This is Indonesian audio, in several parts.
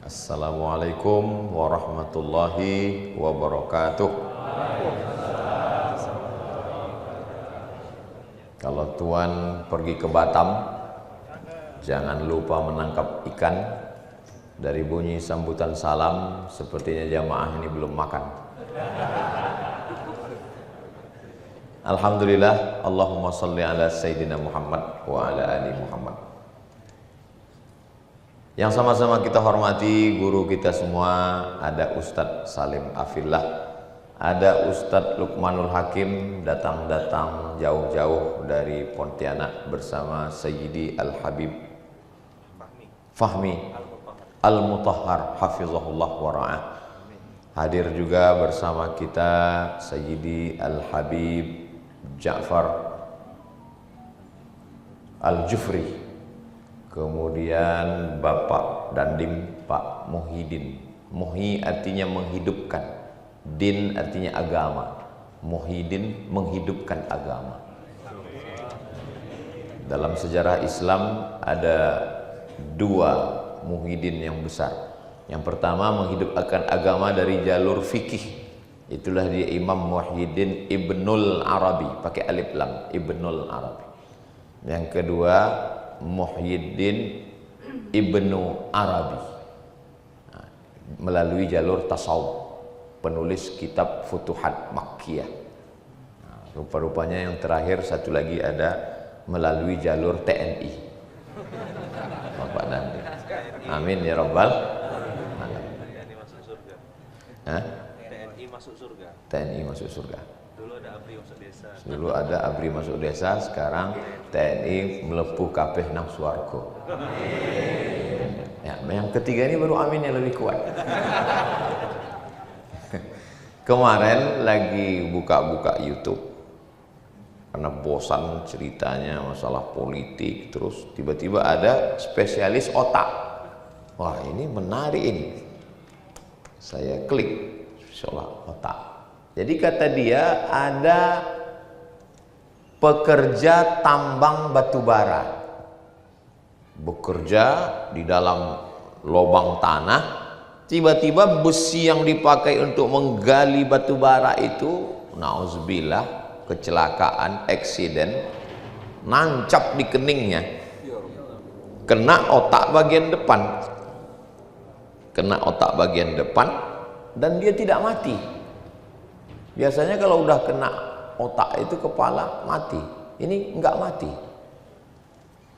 Assalamualaikum warahmatullahi wabarakatuh. Kalau Tuan pergi ke Batam, jangan lupa menangkap ikan. Dari bunyi sambutan salam, sepertinya jamaah ini belum makan. Alhamdulillah, Allahumma salli ala Sayyidina Muhammad wa ala ali Muhammad. Yang sama-sama kita hormati guru kita semua, ada Ustadz Salim Afillah, ada Ustadz Luqmanul Hakim, datang-datang jauh-jauh dari Pontianak bersama Sayyidi Al-Habib Fahmi Al-Mutahhar Hafizahullah wa ra'ah. Hadir juga bersama kita Sayyidi Al-Habib Ja'far Al-Jufri, kemudian Bapak Dandim Pak Muhyiddin. Muhyi artinya menghidupkan, din artinya agama, Muhyiddin menghidupkan agama. Dalam sejarah Islam ada dua Muhyiddin yang besar. Yang pertama menghidupkan agama dari jalur fikih, itulah dia Imam Muhyiddin Ibnul Arabi, pakai alif lam, Ibnul Arabi. Yang kedua Muhyiddin Ibnu Arabi, melalui jalur tasawuf, penulis kitab Futuhat Makkiyah. Rupa-rupanya yang terakhir satu lagi ada melalui jalur TNI, Bapak Nanti. Amin ya Rabbal alamin. TNI masuk surga. TNI masuk surga. Dulu ada ABRI masuk desa. Dulu ada ABRI masuk desa, sekarang TNI melepuh kabeh nang swarga. Ya, yang ketiga ini baru amin yang lebih kuat. Kemarin lagi buka-buka YouTube karena bosan ceritanya masalah politik, terus tiba-tiba ada spesialis otak. Wah, ini menarik ini. Saya klik soal otak. Jadi kata dia ada pekerja tambang batubara, bekerja di dalam lubang tanah, tiba-tiba besi yang dipakai untuk menggali batubara itu, nauzubillah, kecelakaan, eksiden, nancap di keningnya, kena otak bagian depan, kena otak bagian depan, dan dia tidak mati. Biasanya kalau udah kena otak itu kepala mati, ini enggak mati.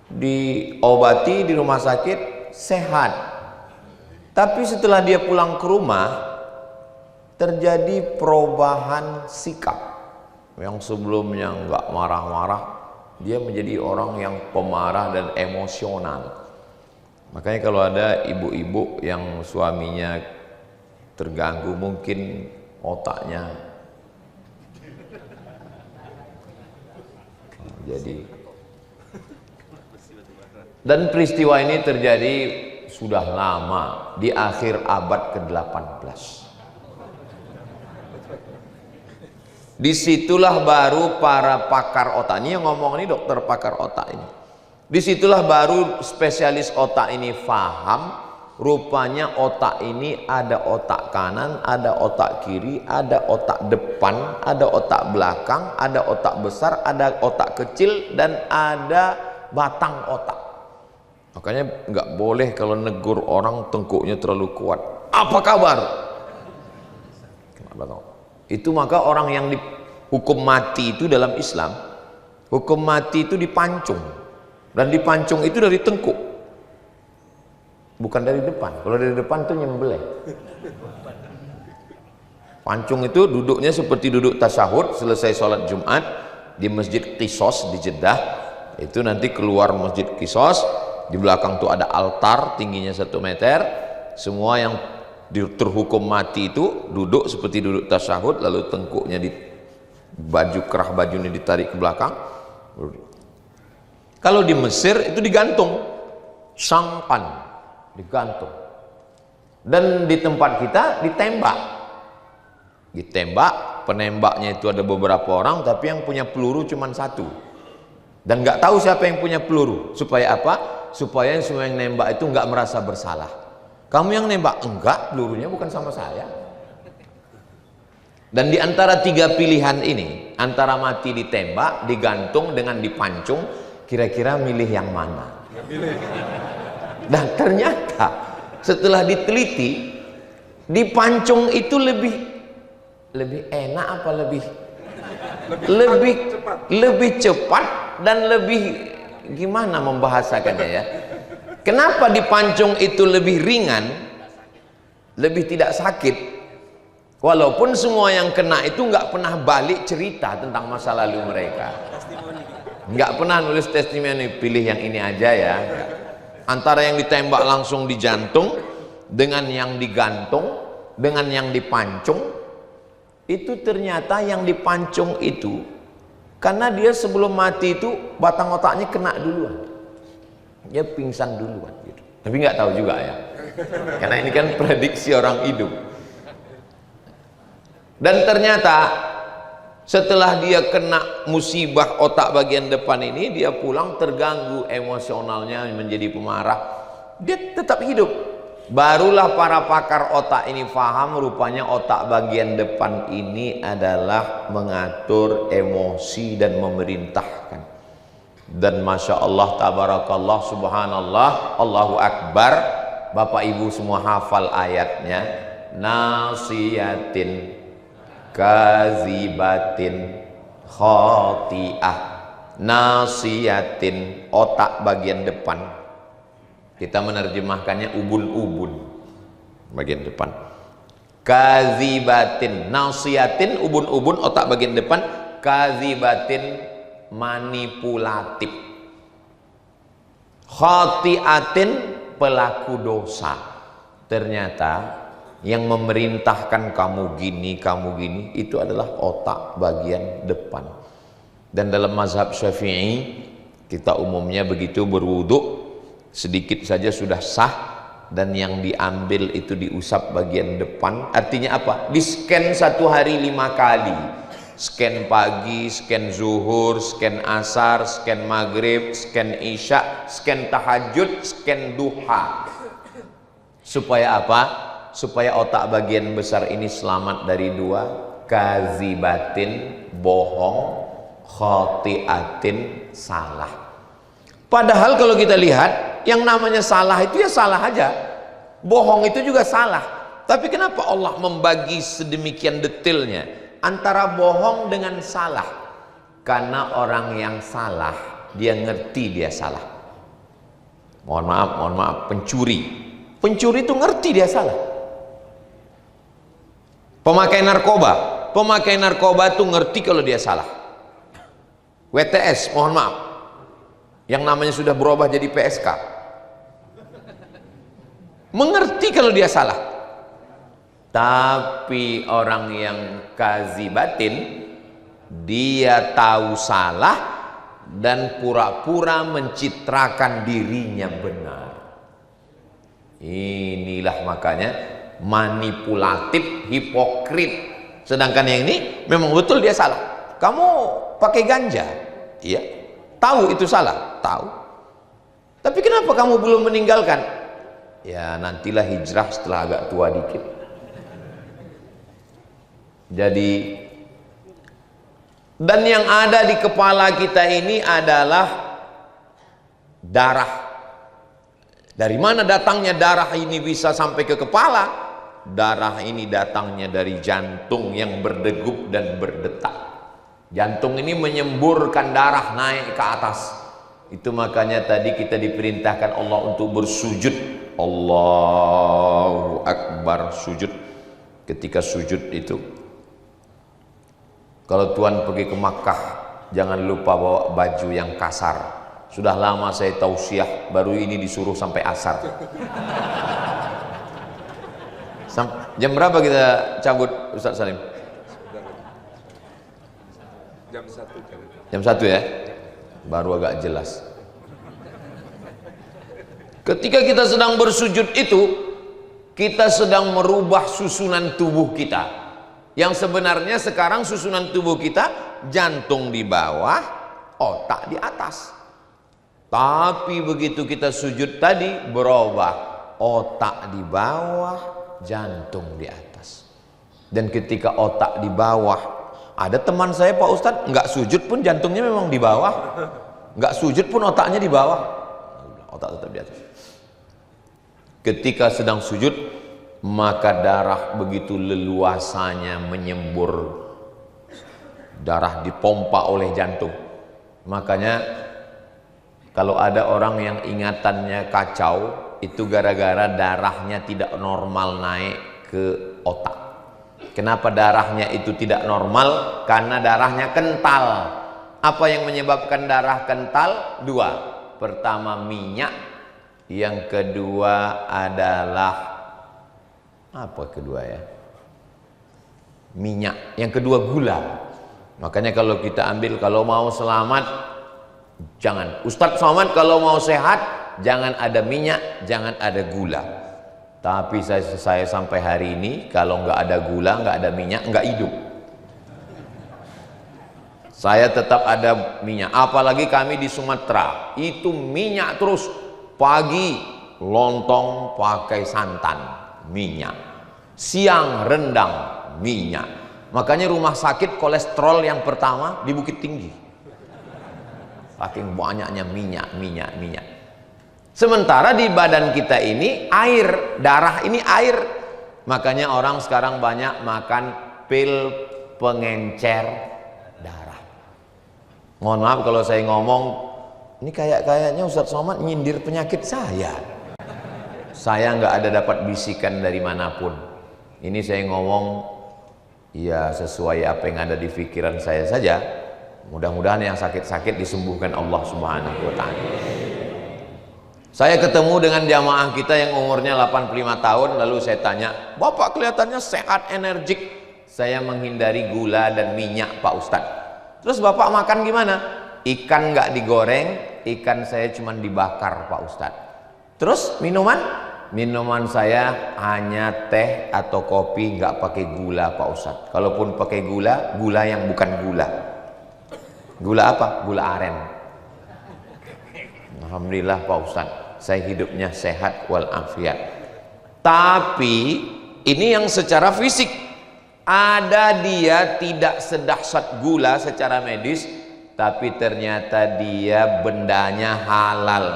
Diobati di rumah sakit sehat. Tapi setelah dia pulang ke rumah terjadi perubahan sikap. Yang sebelumnya enggak marah-marah, dia menjadi orang yang pemarah dan emosional. Makanya kalau ada ibu-ibu yang suaminya terganggu, mungkin otaknya jadi. Dan peristiwa ini terjadi sudah lama, di akhir abad ke-18. Disitulah baru para pakar otak, ini yang ngomong ini dokter pakar otak ini. Disitulah baru spesialis otak ini faham, rupanya otak ini ada otak kanan, ada otak kiri, ada otak depan, ada otak belakang, ada otak besar, ada otak kecil, dan ada batang otak. Makanya nggak boleh kalau negur orang tengkuknya terlalu kuat. Apa kabar? Itu maka orang yang dihukum mati itu dalam Islam, hukum mati itu dipancung, dan dipancung itu dari tengkuk, bukan dari depan. Kalau dari depan itu nyembelih. Pancung itu duduknya seperti duduk tasyahud selesai sholat Jumat di Masjid Qisos di Jeddah. Itu nanti keluar Masjid Qisos, di belakang tuh ada altar tingginya 1 meter. Semua yang terhukum mati itu duduk seperti duduk tasyahud, lalu tengkuknya di baju, kerah bajunya ditarik ke belakang. Kalau di Mesir itu digantung, sangpan, digantung. Dan di tempat kita ditembak, penembaknya itu ada beberapa orang, tapi yang punya peluru cuma 1, dan nggak tahu siapa yang punya peluru. Supaya apa? Supaya semua yang nembak itu nggak merasa bersalah. Kamu yang nembak? Enggak, pelurunya bukan sama saya. Dan di antara tiga pilihan ini, antara mati ditembak, digantung dengan dipancung, kira-kira milih yang mana? Dan ternyata setelah diteliti, dipancung itu lebih enak apa lebih cepat dan lebih gimana membahasakannya ya? Kenapa dipancung itu lebih ringan, lebih tidak sakit? Walaupun semua yang kena itu nggak pernah balik cerita tentang masa lalu mereka, nggak pernah nulis testimoni, pilih yang ini aja ya. Antara yang ditembak langsung di jantung dengan yang digantung dengan yang dipancung, itu ternyata yang dipancung itu karena dia sebelum mati itu batang otaknya kena duluan, dia pingsan duluan gitu. Tapi nggak tahu juga ya, karena ini kan prediksi orang hidup. Dan ternyata setelah dia kena musibah otak bagian depan ini, dia pulang terganggu emosionalnya, menjadi pemarah, dia tetap hidup. Barulah para pakar otak ini paham, rupanya otak bagian depan ini adalah mengatur emosi dan memerintahkan. Dan Masya Allah, tabarakallah, subhanallah, Allahu Akbar. Bapak ibu semua hafal ayatnya. Nasiyatin kazibatin khati'ah. Nasiyatin, otak bagian depan, kita menerjemahkannya ubun-ubun bagian depan. Kazibatin, nasiyatin, ubun-ubun, otak bagian depan. Kazibatin, manipulatif. Khati'atin, pelaku dosa. Ternyata yang memerintahkan kamu gini itu adalah otak bagian depan. Dan dalam mazhab Syafi'i, kita umumnya begitu berwudu, sedikit saja sudah sah, dan yang diambil itu diusap bagian depan. Artinya apa? Di scan 1 hari 5 kali. Scan pagi, scan zuhur, scan asar, scan maghrib, scan isya, scan tahajud, scan duha. Supaya apa? Supaya otak bagian besar ini selamat dari 2, kazibatin, bohong, khati'atin, salah. Padahal kalau kita lihat, yang namanya salah itu ya salah aja, bohong itu juga salah. Tapi kenapa Allah membagi sedemikian detailnya antara bohong dengan salah? Karena orang yang salah, dia ngerti dia salah. Mohon maaf, pencuri itu ngerti dia salah. Pemakai narkoba tuh ngerti kalau dia salah. WTS, mohon maaf, yang namanya sudah berubah jadi PSK, mengerti kalau dia salah. Tapi orang yang kazibatin, dia tahu salah dan pura-pura mencitrakan dirinya benar. Inilah makanya manipulatif, hipokrit. Sedangkan yang ini memang betul dia salah. Kamu pakai ganja, iya, tahu itu salah, tahu. Tapi kenapa kamu belum meninggalkan? Ya nantilah hijrah setelah agak tua dikit. Jadi, dan yang ada di kepala kita ini adalah darah. Dari mana datangnya darah ini bisa sampai ke kepala? Darah ini datangnya dari jantung yang berdegup dan berdetak. Jantung ini menyemburkan darah naik ke atas. Itu makanya tadi kita diperintahkan Allah untuk bersujud. Allahu Akbar, sujud. Ketika sujud itu, kalau Tuhan pergi ke Makkah, jangan lupa bawa baju yang kasar. Sudah lama saya tausiah, baru ini disuruh sampai asar. Jam berapa kita cabut, Ustaz Salim? Jam 1. Jam 1 ya? Baru agak jelas. Ketika kita sedang bersujud itu, kita sedang merubah susunan tubuh kita. Yang sebenarnya sekarang susunan tubuh kita, jantung di bawah, otak di atas. Tapi begitu kita sujud tadi, berubah. otak di bawah, jantung di atas. Dan ketika otak di bawah, ada teman saya Pak Ustadz nggak sujud pun jantungnya memang di bawah, nggak sujud pun otaknya di bawah, otak tetap di atas. Ketika sedang sujud, maka darah begitu leluasanya menyembur, darah dipompa oleh jantung. Makanya kalau ada orang yang ingatannya kacau, itu gara-gara darahnya tidak normal naik ke otak. Kenapa darahnya itu tidak normal? Karena darahnya kental. Apa yang menyebabkan darah kental? Dua. Pertama minyak, yang kedua adalah apa kedua ya? Minyak. Yang kedua gula. Makanya kalau kita ambil, kalau mau selamat jangan. Ustadz Somad kalau mau sehat jangan ada minyak, jangan ada gula. Tapi saya sampai hari ini kalau nggak ada gula, nggak ada minyak, nggak hidup. Saya tetap ada minyak. Apalagi kami di Sumatera, itu minyak terus. Pagi lontong pakai santan, minyak. Siang rendang, minyak. Makanya rumah sakit kolesterol yang pertama di Bukit Tinggi. Saking banyaknya minyak. Sementara di badan kita ini air, darah ini air. Makanya orang sekarang banyak makan pil pengencer darah. Mohon maaf kalau saya ngomong, ini kayaknya Ustadz Somad nyindir penyakit saya. Saya nggak ada dapat bisikan dari manapun. Ini saya ngomong ya sesuai apa yang ada di pikiran saya saja. Mudah-mudahan yang sakit-sakit disembuhkan Allah Subhanahu wa Ta'ala. Saya ketemu dengan jamaah kita yang umurnya 85 tahun, lalu saya tanya, "Bapak kelihatannya sehat, energik." Saya menghindari gula dan minyak, Pak Ustadz. Terus Bapak makan gimana? Ikan nggak digoreng, ikan saya cuma dibakar, Pak Ustadz. Terus minuman? Minuman saya hanya teh atau kopi, nggak pakai gula, Pak Ustadz. Kalaupun pakai gula, gula yang bukan gula. Gula apa? Gula aren. Alhamdulillah Pak Ustadz, saya hidupnya sehat walafiat. Tapi ini yang secara fisik. Ada dia tidak sedahsyat gula secara medis, tapi ternyata dia bendanya halal.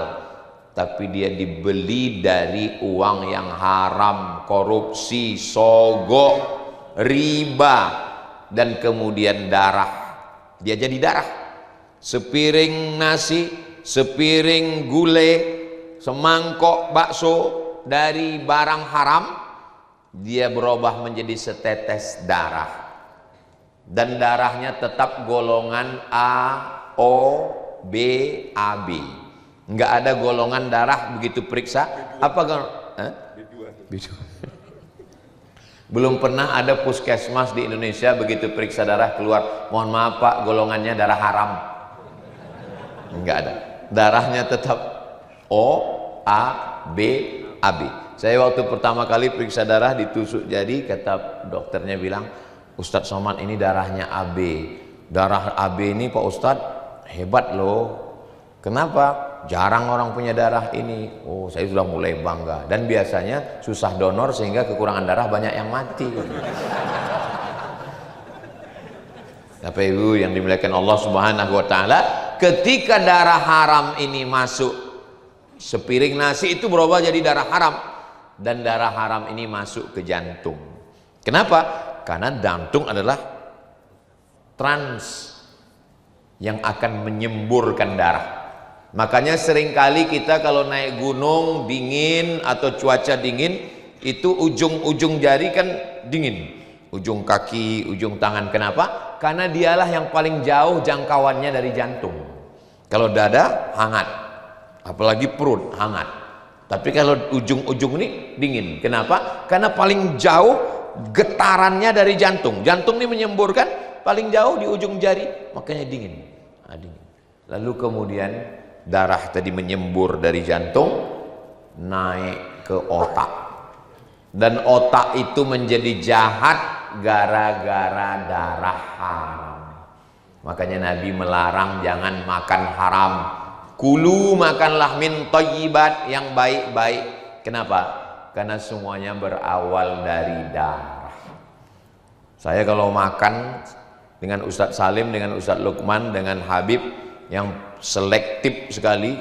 Tapi dia dibeli dari uang yang haram, korupsi, sogok, riba, dan kemudian darah. Dia jadi darah. Sepiring nasi, sepiring gulai, semangkok bakso dari barang haram, dia berubah menjadi setetes darah. Dan darahnya tetap golongan A, O, B, AB. Nggak ada golongan darah begitu periksa. Apa golongan? B2. Belum pernah ada puskesmas di Indonesia begitu periksa darah keluar, "Mohon maaf Pak, golongannya darah haram." Enggak ada. Darahnya tetap O, A, B, AB. Saya waktu pertama kali periksa darah ditusuk jadi, kata dokternya bilang, "Ustadz Somad ini darahnya AB. Darah AB ini Pak Ustadz hebat loh." Kenapa? Jarang orang punya darah ini. Oh, saya sudah mulai bangga. Dan biasanya susah donor sehingga kekurangan darah banyak yang mati. Bapak Ibu yang dimuliakan Allah Subhanahu wa Ta'ala, ketika darah haram ini masuk, sepiring nasi itu berubah jadi darah haram, dan darah haram ini masuk ke jantung. Kenapa? Karena jantung adalah trans yang akan menyemburkan darah. Makanya seringkali kita kalau naik gunung dingin atau cuaca dingin, itu ujung-ujung jari kan dingin, ujung kaki, ujung tangan. Kenapa? Karena dialah yang paling jauh jangkauannya dari jantung. Kalau dada hangat, apalagi perut hangat. Tapi kalau ujung-ujung ini dingin. Kenapa? Karena paling jauh getarannya dari jantung. Jantung ini menyemburkan paling jauh di ujung jari, makanya dingin. Dingin. Lalu kemudian darah tadi menyembur dari jantung naik ke otak, dan otak itu menjadi jahat gara-gara darah haram. Makanya Nabi melarang jangan makan haram. Kulu, makanlah min thayyibat, yang baik-baik. Kenapa? Karena semuanya berawal dari darah. Saya kalau makan dengan Ustadz Salim, dengan Ustadz Lukman, dengan Habib, yang selektif sekali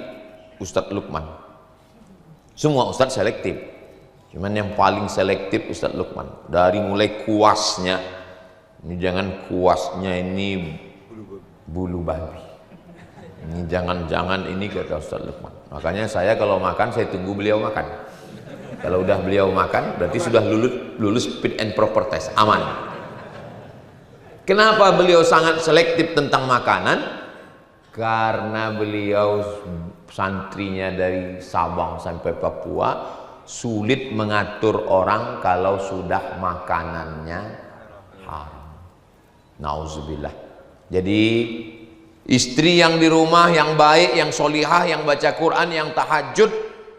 Ustadz Lukman. Semua Ustadz selektif, cuman yang paling selektif Ustadz Lukman. Dari mulai kuasnya, ini jangan kuasnya ini bulu babi, ini jangan-jangan ini, kata Ustadz Lukman. Makanya saya kalau makan, saya tunggu beliau makan. Kalau udah beliau makan, berarti sudah lulus fit and proper test, aman. Kenapa beliau sangat selektif tentang makanan? Karena beliau santrinya dari Sabang sampai Papua, sulit mengatur orang kalau sudah makanannya haram. Nauzubillah. Jadi istri yang di rumah, yang baik, yang solihah, yang baca Quran, yang tahajud,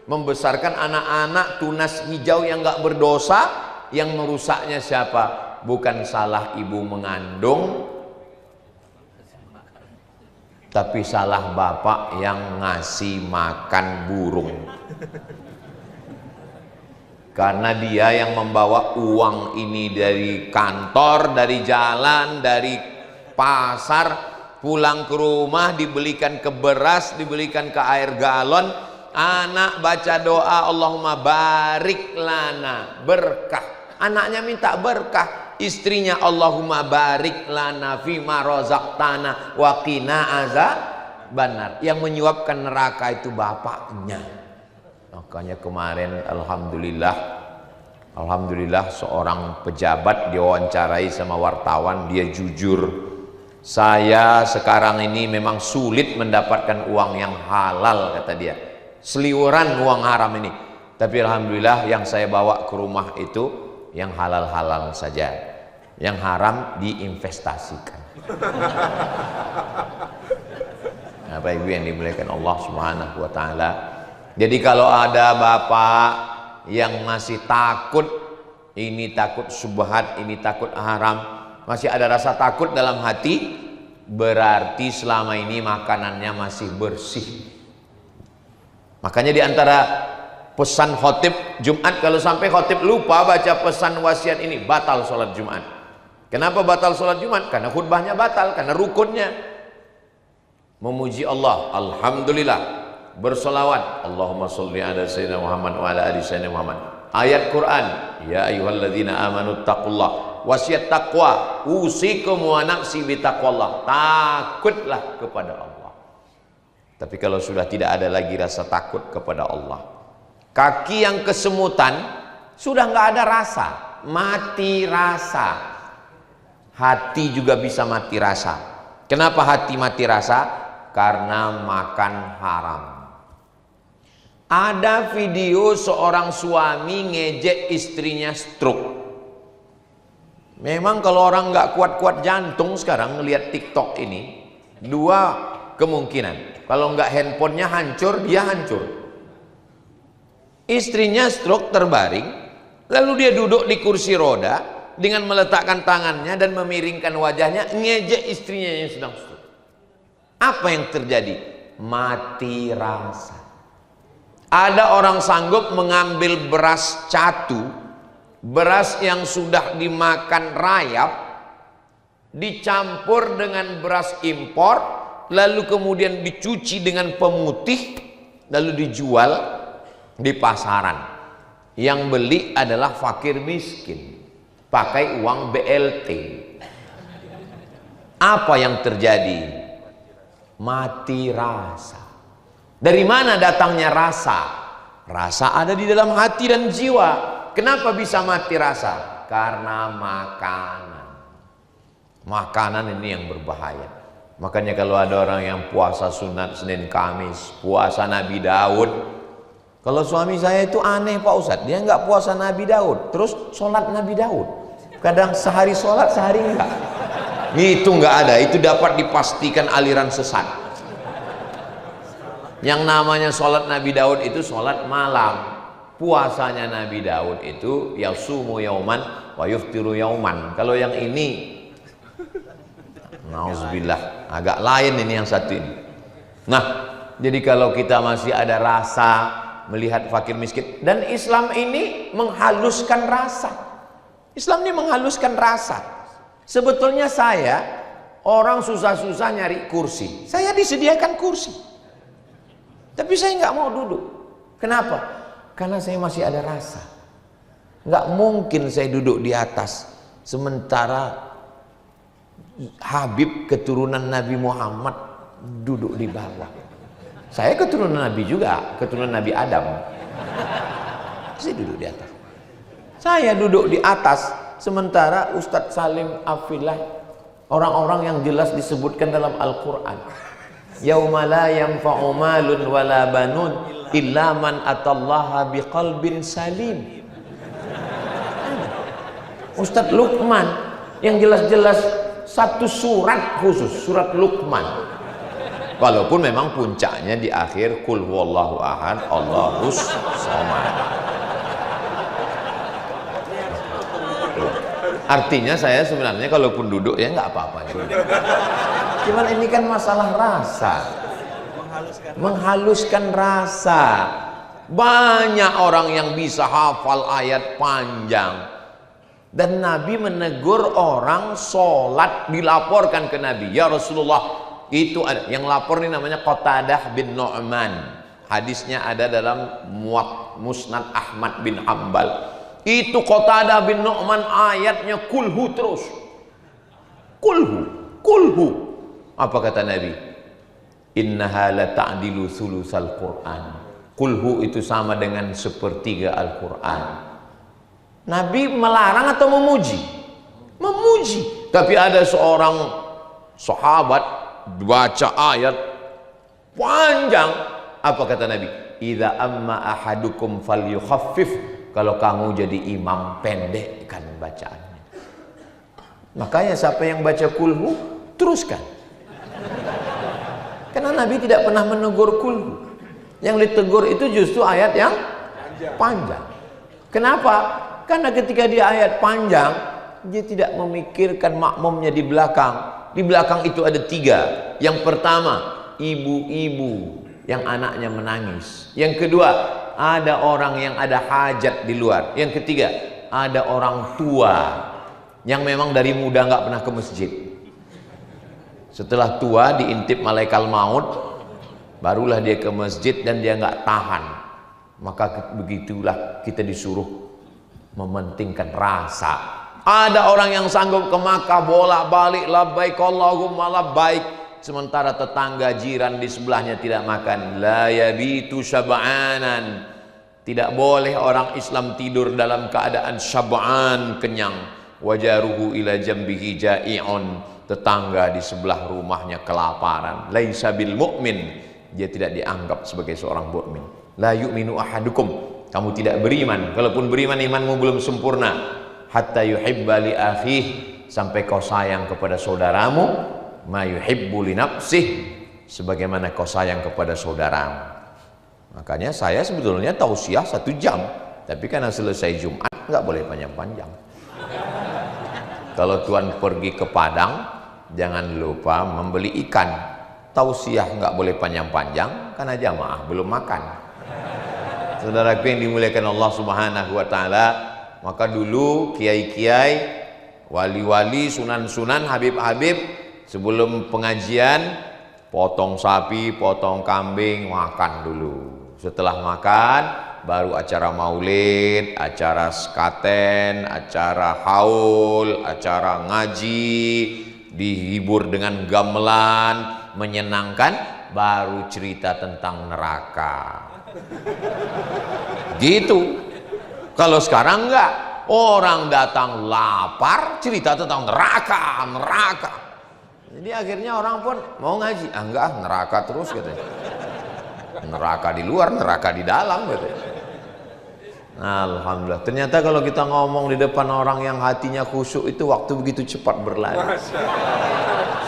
membesarkan anak-anak tunas hijau yang gak berdosa, yang merusaknya siapa? Bukan salah ibu mengandung, tapi salah bapak yang ngasih makan burung. Karena dia yang membawa uang ini dari kantor, dari jalan, dari pasar, pulang ke rumah, dibelikan ke beras, dibelikan ke air galon. Anak baca doa, Allahumma barik lana, berkah. Anaknya minta berkah, istrinya Allahumma barik lana fima rozaqtana wa qina azabannar. Yang menyuapkan neraka itu bapaknya. Makanya kemarin alhamdulillah seorang pejabat diwawancarai sama wartawan, dia jujur, saya sekarang ini memang sulit mendapatkan uang yang halal, kata dia, seliweran uang haram ini, tapi alhamdulillah yang saya bawa ke rumah itu yang halal-halal saja, yang haram diinvestasikan. Bapak Ibu yang dimuliakan Allah Subhanahu wa taala. Jadi kalau ada bapak yang masih takut, ini takut syubhat, ini takut haram, masih ada rasa takut dalam hati, berarti selama ini makanannya masih bersih. Makanya di antara pesan khotib Jumat, kalau sampai khotib lupa baca pesan wasiat ini, batal sholat Jumat. Kenapa batal sholat Jumat? Karena khutbahnya batal, karena rukunnya. Memuji Allah, alhamdulillah, bersolawat, Allahumma sholli ala sayyidina Muhammad wa ala ali sayyidina Muhammad. Ayat Quran, ya ayyuhalladzina amanu taqullah, wasiat taqwa, usikum wa nafsi bitaqwallah, takutlah kepada Allah. Tapi kalau sudah tidak ada lagi rasa takut kepada Allah, kaki yang kesemutan, sudah nggak ada rasa, mati rasa. Hati juga bisa mati rasa. Kenapa hati mati rasa? Karena makan haram. Ada video seorang suami ngejek istrinya stroke. Memang kalau orang nggak kuat-kuat jantung sekarang ngelihat TikTok ini, dua kemungkinan. Kalau nggak handphonenya hancur, dia hancur. Istrinya stroke terbaring, lalu dia duduk di kursi roda dengan meletakkan tangannya dan memiringkan wajahnya, ngejek istrinya yang sedang stroke. Apa yang terjadi? Mati rasa. Ada orang sanggup mengambil beras catu, beras yang sudah dimakan rayap, dicampur dengan beras impor, lalu kemudian dicuci dengan pemutih, lalu dijual di pasaran. Yang beli adalah fakir miskin, pakai uang BLT. Apa yang terjadi? Mati rasa. Dari mana datangnya rasa? Rasa ada di dalam hati dan jiwa. Kenapa bisa mati rasa? Karena makanan. Makanan ini yang berbahaya. Makanya kalau ada orang yang puasa sunat Senin Kamis, puasa Nabi Daud. Kalau suami saya itu aneh Pak Ustadz, dia nggak puasa Nabi Daud, terus sholat Nabi Daud. Kadang sehari sholat, sehari enggak. Itu nggak ada, itu dapat dipastikan aliran sesat. Yang namanya sholat Nabi Daud itu sholat malam. Puasanya Nabi Daud itu yasumu yauman wa yuftiru yauman. Kalau yang ini, nauzubillah, agak lain ini yang satu ini. Nah, jadi kalau kita masih ada rasa, melihat fakir miskin. Dan Islam ini menghaluskan rasa. Islam ini menghaluskan rasa. Sebetulnya saya, orang susah-susah nyari kursi, saya disediakan kursi, tapi saya nggak mau duduk. Kenapa? Karena saya masih ada rasa. Nggak mungkin saya duduk di atas, sementara Habib keturunan Nabi Muhammad duduk di bawah. Saya keturunan Nabi juga, keturunan Nabi Adam. Saya duduk di atas. Saya duduk di atas, sementara Ustadz Salim Afilah, orang-orang yang jelas disebutkan dalam Al-Quran, yauma la yanfa'u malun wala banun illa man atallaha biqalbin salim. Ustadz Luqman yang jelas-jelas satu surat khusus, surat Luqman. Walaupun memang puncaknya di akhir kul huwallahu ahad Allahus samad. Artinya saya sebenarnya kalaupun duduk ya nggak apa-apa juga. Cuman ini kan masalah rasa, menghaluskan rasa. Banyak orang yang bisa hafal ayat panjang, dan Nabi menegur orang sholat, dilaporkan ke Nabi, ya Rasulullah, itu ada yang lapor ini namanya Qatadah bin Nu'man. Hadisnya ada dalam Musnad Ahmad bin Hanbal. Itu Qatadah bin Nu'man ayatnya kulhu terus. Kulhu. Apa kata Nabi? Innaha la ta'dilu sulusal Qur'an. Kulhu itu sama dengan sepertiga Al-Quran. Nabi melarang atau memuji? Memuji. Tapi ada seorang sahabat baca ayat panjang. Apa kata Nabi? Idza amma ahadukum falyukhaffif. Kalau kamu jadi imam, pendekkan bacaannya. Makanya siapa yang baca kulhu, teruskan. Karena Nabi tidak pernah menegur kulhu. Yang ditegur itu justru ayat yang panjang. Kenapa? Karena ketika dia ayat panjang, dia tidak memikirkan makmumnya di belakang. Di belakang itu ada tiga. Yang pertama, ibu-ibu yang anaknya menangis. Yang kedua, ada orang yang ada hajat di luar. Yang ketiga, ada orang tua yang memang dari muda nggak pernah ke masjid. Setelah tua diintip malaikat maut, barulah dia ke masjid dan dia nggak tahan. Maka begitulah kita disuruh mementingkan rasa. Ada orang yang sanggup ke Makkah bolak-balik labbaik Allahumma labbaik, sementara tetangga jiran di sebelahnya tidak makan. La yabitu syab'anan. Tidak boleh orang Islam tidur dalam keadaan syab'an, kenyang. Wajaruhu ila jambihi ja'i'un. Tetangga di sebelah rumahnya kelaparan. Laisa bil mu'min. Dia tidak dianggap sebagai seorang mukmin. La yu'minu ahadukum. Kamu tidak beriman. Kalaupun beriman, imanmu belum sempurna. Hatta yuhibba li akhih, sampai kau sayang kepada saudaramu ma yuhibbu li nafsih, sebagaimana kau sayang kepada saudaramu. Makanya saya sebetulnya tausiah 1 jam, tapi karena selesai Jumat nggak boleh panjang-panjang. Kalau tuan pergi ke Padang, jangan lupa membeli ikan. Tausiah nggak boleh panjang-panjang karena jamaah belum makan. Saudaraku yang dimuliakan Allah Subhanahu wa taala, maka dulu kiai-kiai, wali-wali, sunan-sunan, habib-habib sebelum pengajian potong sapi, potong kambing, makan dulu. Setelah makan baru acara maulid, acara skaten, acara haul, acara ngaji, dihibur dengan gamelan, menyenangkan, baru cerita tentang neraka. Gitu. Kalau sekarang enggak, orang datang lapar cerita tentang neraka. Jadi akhirnya orang pun mau ngaji, enggak, neraka terus katanya. Neraka di luar, neraka di dalam katanya. Nah, alhamdulillah. Ternyata kalau kita ngomong di depan orang yang hatinya khusyuk itu waktu begitu cepat berlari.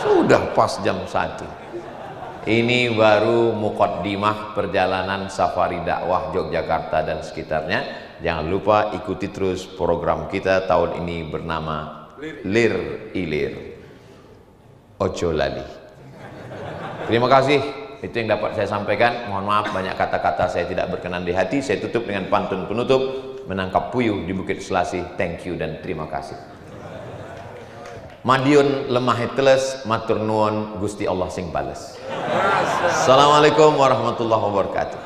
Sudah pas jam 1. Ini baru muqaddimah perjalanan safari dakwah Yogyakarta dan sekitarnya. Jangan lupa ikuti terus program kita tahun ini bernama Lir Ilir. Ojo lali. Terima kasih Itu yang dapat saya sampaikan. Mohon maaf banyak kata-kata saya tidak berkenan di hati. Saya tutup dengan pantun penutup. Menangkap puyuh di Bukit Selasih. Thank you dan terima kasih. Madiun lemah teles, matur nuwun Gusti Allah sing bales. Assalamualaikum warahmatullahi wabarakatuh.